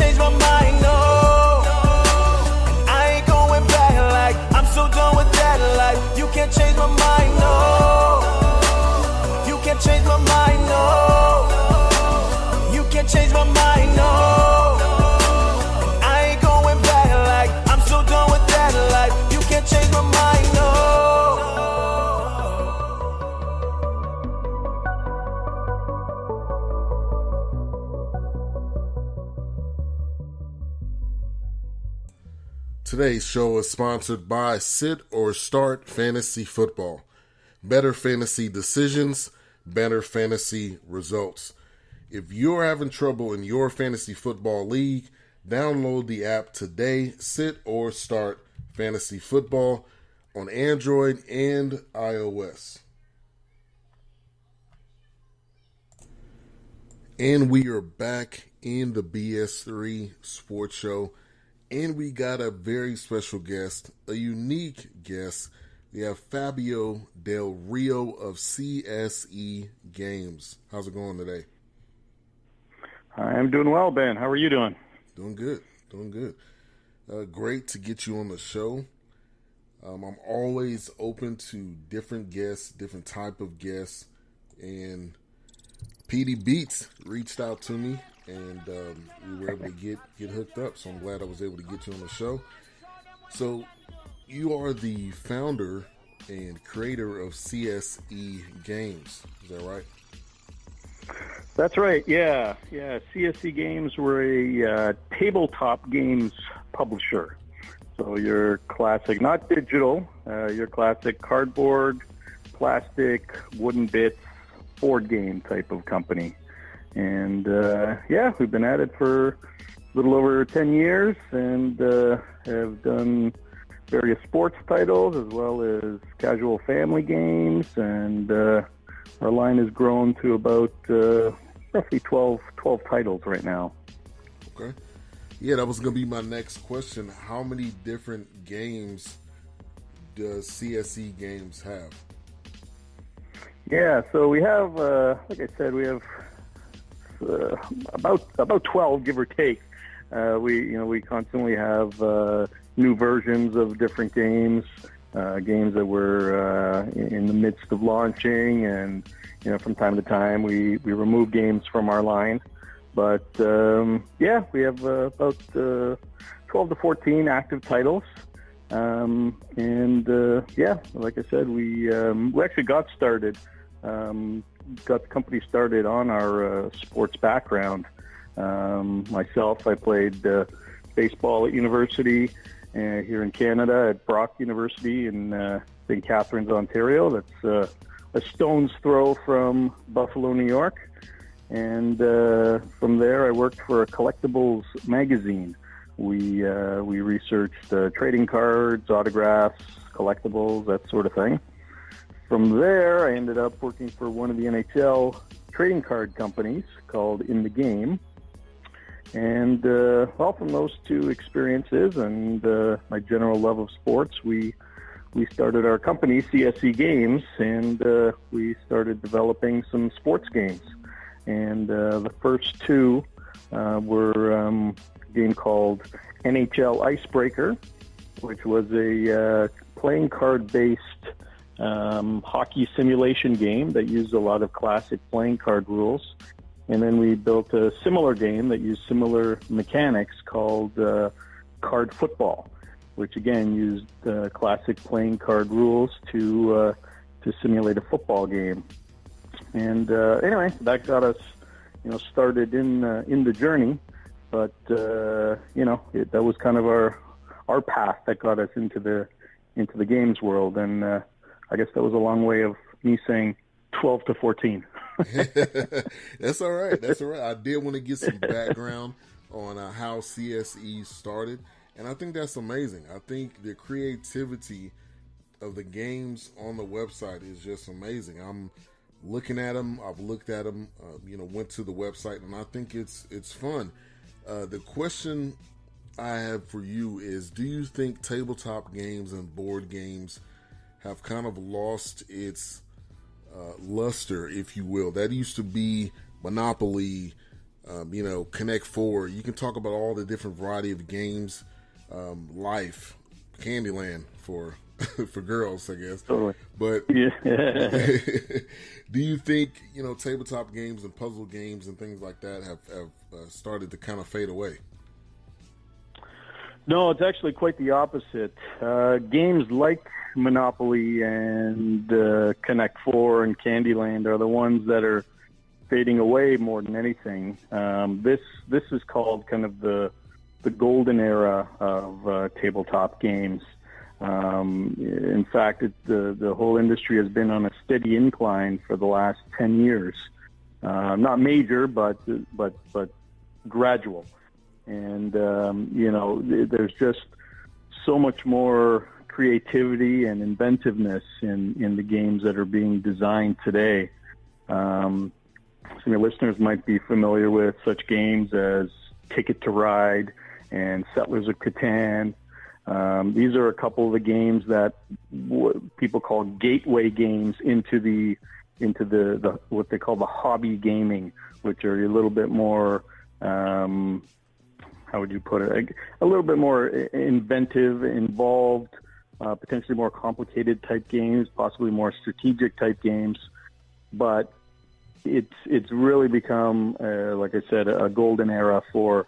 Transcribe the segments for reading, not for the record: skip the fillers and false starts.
change my mind, no. I ain't going back, like, I'm so done with that life. You can't change my mind, no. You can't change my mind, no. You can't change my mind, no. I ain't going back, like, I'm so done with that life. You can't change my mind, no. Today's show is sponsored by Sit or Start Fantasy Football. Better fantasy decisions, better fantasy results. If you're having trouble in your fantasy football league, download the app today, Sit or Start Fantasy Football, on Android and iOS. And we are back in the BS3 Sports Show. And we got a very special guest, a unique guest. We have Fabio Del Rio of CSE Games. How's it going today? I'm doing well, Ben. How are you doing? Doing good. Great to get you on the show. I'm always open to different guests, different type of guests. And PD Beats reached out to me. And we were able to get hooked up, so I'm glad I was able to get you on the show. So you are the founder and creator of CSE Games, is that right? That's right, yeah. CSE Games, we're a tabletop games publisher. So your classic, not digital, your classic cardboard, plastic, wooden bits, board game type of company. And, we've been at it for a little over 10 years and have done various sports titles as well as casual family games. And our line has grown to about roughly 12 titles right now. Okay. Yeah, that was going to be my next question. How many different games does CSE Games have? Yeah, so we have, like I said, we have about 12, give or take. We constantly have new versions of different games that we're in the midst of launching, and from time to time we remove games from our line. But we have about 12 to 14 active titles. Like I said, we actually got started. Got the company started on our sports background. Myself, I played baseball at university here in Canada at Brock University in St. Catharines, Ontario. That's a stone's throw from Buffalo, New York. And from there, I worked for a collectibles magazine. We researched trading cards, autographs, collectibles, that sort of thing. From there, I ended up working for one of the NHL trading card companies called In the Game. And, from those two experiences and my general love of sports, we started our company, CSE Games, and we started developing some sports games. And the first two were a game called NHL Icebreaker, which was a playing card-based hockey simulation game that used a lot of classic playing card rules. And then we built a similar game that used similar mechanics called Card Football, which again used classic playing card rules to simulate a football game. And that got us, started in the journey. But that was kind of our path that got us into the games world. And I guess that was a long way of me saying 12 to 14. That's all right. I did want to get some background on how CSE started, and I think that's amazing. I think the creativity of the games on the website is just amazing. I'm looking at them. I've looked at them. Went to the website, and I think it's fun. The question I have for you is: do you think tabletop games and board games have kind of lost its luster, if you will? That used to be Monopoly, Connect Four. You can talk about all the different variety of games, life, Candyland for for girls, I guess. Totally. But Yeah. do you think tabletop games and puzzle games and things like that have started to kind of fade away? No, it's actually quite the opposite. Games like Monopoly and Connect Four and Candyland are the ones that are fading away more than anything. This is called kind of the golden era of tabletop games. In fact, the whole industry has been on a steady incline for the last 10 years. Not major, but gradual. And there's just so much more creativity and inventiveness in the games that are being designed today. Some of your listeners might be familiar with such games as Ticket to Ride and Settlers of Catan. These are a couple of the games that people call gateway games into the what they call the hobby gaming, which are a little bit more, how would you put it? A little bit more inventive, involved, potentially more complicated type games, possibly more strategic type games. But it's really become, like I said, a golden era for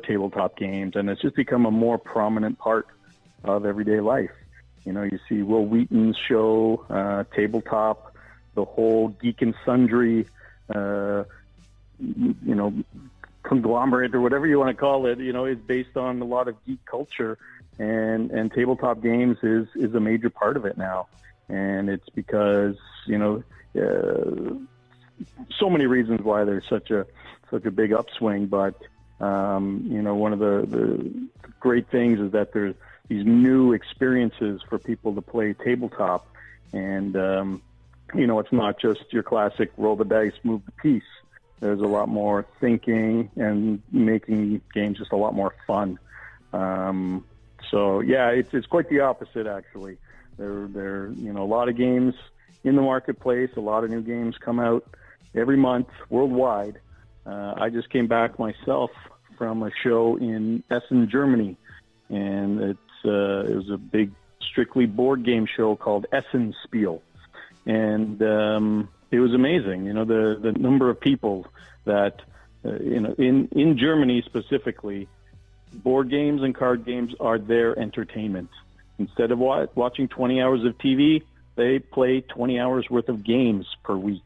tabletop games, and it's just become a more prominent part of everyday life. You see Will Wheaton's show, Tabletop, the whole Geek and Sundry, conglomerate or whatever you want to call it, is based on a lot of geek culture, and tabletop games is a major part of it now. And it's because, so many reasons why there's such a big upswing, but one of the great things is that there's these new experiences for people to play tabletop, and it's not just your classic roll the dice, move the piece. There's a lot more thinking and making games just a lot more fun. So yeah, it's quite the opposite actually. There a lot of games in the marketplace. A lot of new games come out every month worldwide. I just came back myself from a show in Essen, Germany, and it was a big, strictly board game show called Essen Spiel, and it was amazing. The number of people that in Germany specifically, board games and card games are their entertainment. Instead of watching 20 hours of TV, they play 20 hours worth of games per week.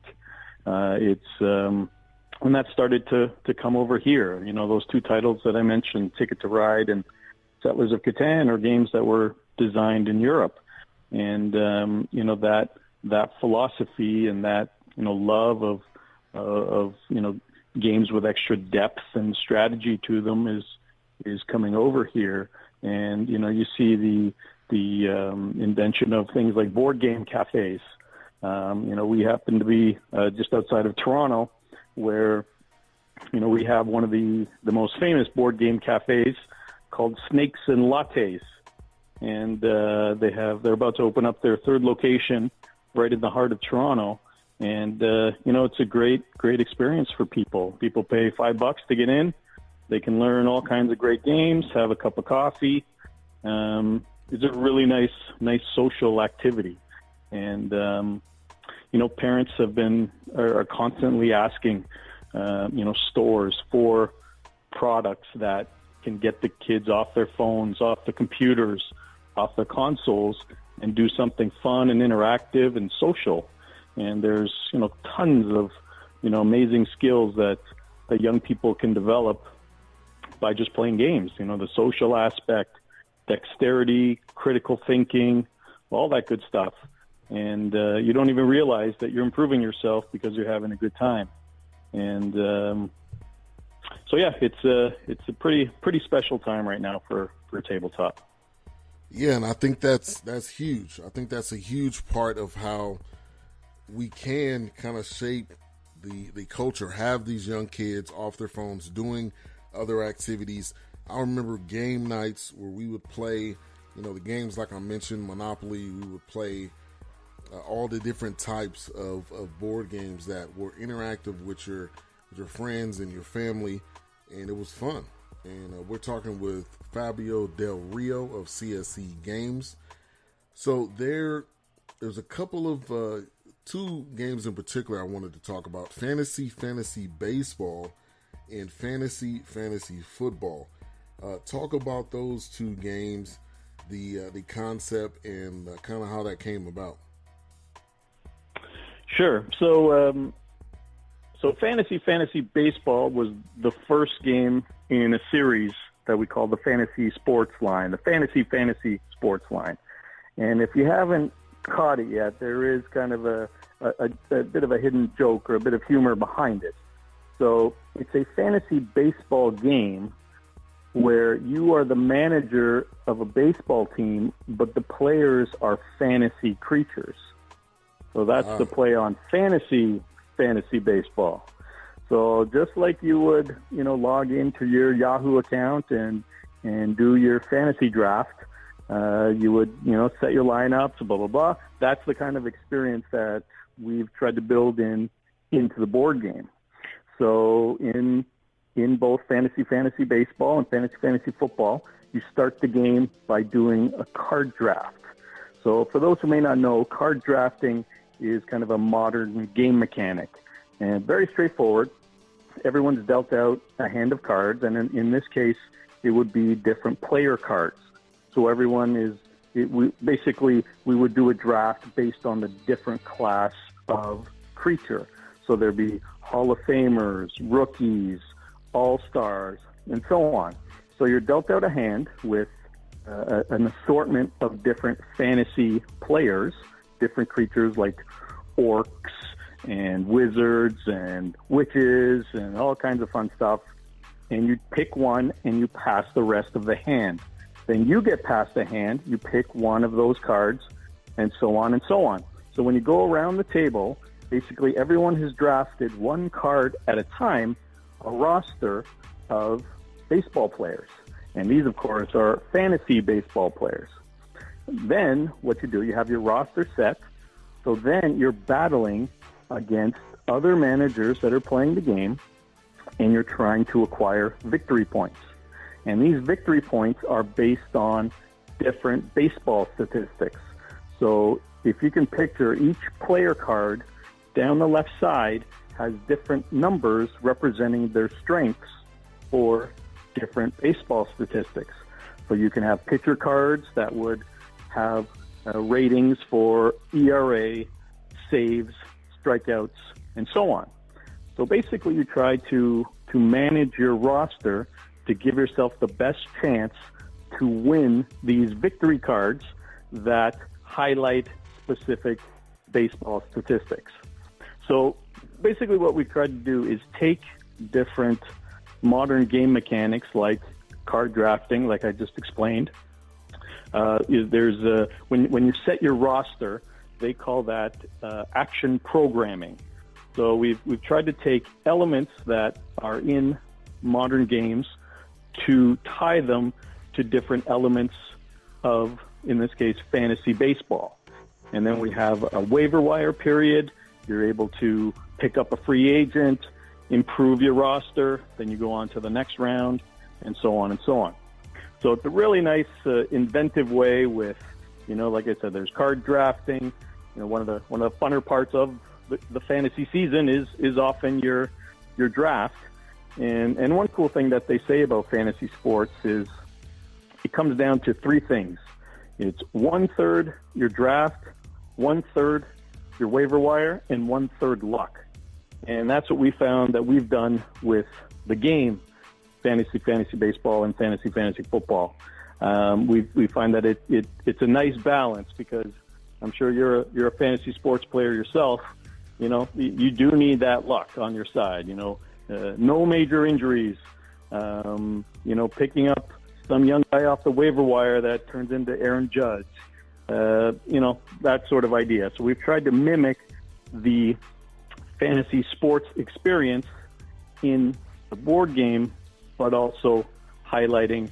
And that started to come over here. Those two titles that I mentioned, Ticket to Ride and Settlers of Catan, are games that were designed in Europe. And, that philosophy and that, love of games with extra depth and strategy to them is coming over here. And, you see the invention of things like board game cafes. We happen to be just outside of Toronto, where we have one of the most famous board game cafes called Snakes and Lattes, and they're about to open up their third location right in the heart of Toronto, and it's a great experience for people. People pay $5 to get in. They can learn all kinds of great games, have a cup of coffee. It's a really nice social activity, and parents are constantly asking, stores for products that can get the kids off their phones, off the computers, off the consoles, and do something fun and interactive and social. And there's, tons of, amazing skills that young people can develop by just playing games. The social aspect, dexterity, critical thinking, all that good stuff. And you don't even realize that you're improving yourself because you're having a good time. And so yeah, it's a pretty special time right now for tabletop. Yeah, and I think that's huge. I think that's a huge part of how we can kind of shape the culture, have these young kids off their phones doing other activities. I remember game nights where we would play, the games like I mentioned, Monopoly. We would play all the different types of board games that were interactive with your with your friends and your family, and it was fun. And we're talking with Fabio Del Rio of CSE Games. So there's a couple of two games in particular I wanted to talk about: fantasy baseball and fantasy football. Talk about those two games, the concept, and kind of how that came about. Sure. So fantasy baseball was the first game in a series that we call the fantasy sports line, the fantasy sports line. And if you haven't caught it yet, there is kind of a bit of a hidden joke or a bit of humor behind it. So it's a fantasy baseball game where you are the manager of a baseball team, but the players are fantasy creatures. So that's the play on fantasy baseball. So just like you would, log into your Yahoo account and do your fantasy draft, you would, set your lineups, blah, blah, blah. That's the kind of experience that we've tried to build into the board game. So in both fantasy baseball and fantasy football, you start the game by doing a card draft. So for those who may not know, card drafting is kind of a modern game mechanic and very straightforward. Everyone's dealt out a hand of cards, and in this case, it would be different player cards. So everyone we would do a draft based on the different class of creature. So there'd be Hall of Famers, rookies, all-stars, and so on. So you're dealt out a hand with an assortment of different fantasy players, different creatures like orcs and wizards and witches and all kinds of fun stuff. And you pick one and you pass the rest of the hand. Then you get past the hand, you pick one of those cards, and so on and so on. So when you go around the table, basically everyone has drafted one card at a time, a roster of baseball players. And these, of course, are fantasy baseball players. Then what you do, you have your roster set. So then you're battling against other managers that are playing the game, and you're trying to acquire victory points. And these victory points are based on different baseball statistics. So if you can picture, each player card down the left side has different numbers representing their strengths for different baseball statistics. So you can have pitcher cards that would have ratings for ERA, saves, strikeouts, and so on. So basically you try to manage your roster to give yourself the best chance to win these victory cards that highlight specific baseball statistics. So basically what we tried to do is take different modern game mechanics like card drafting, like I just explained. When you set your roster, they call that action programming. So we've tried to take elements that are in modern games to tie them to different elements of, in this case, fantasy baseball. And then we have a waiver wire period. You're able to pick up a free agent, improve your roster, then you go on to the next round, and so on and so on. So it's a really nice, inventive way with, like I said, there's card drafting. One of the funner parts of the fantasy season is often your draft. And one cool thing that they say about fantasy sports is it comes down to three things. It's 1/3 your draft, 1/3 your waiver wire, and 1/3 luck. And that's what we found that we've done with the game, fantasy baseball and fantasy football. We find that it's a nice balance because I'm sure you're a fantasy sports player yourself. You do need that luck on your side. No major injuries. Picking up some young guy off the waiver wire that turns into Aaron Judge. That sort of idea. So we've tried to mimic the fantasy sports experience in the board game, but also highlighting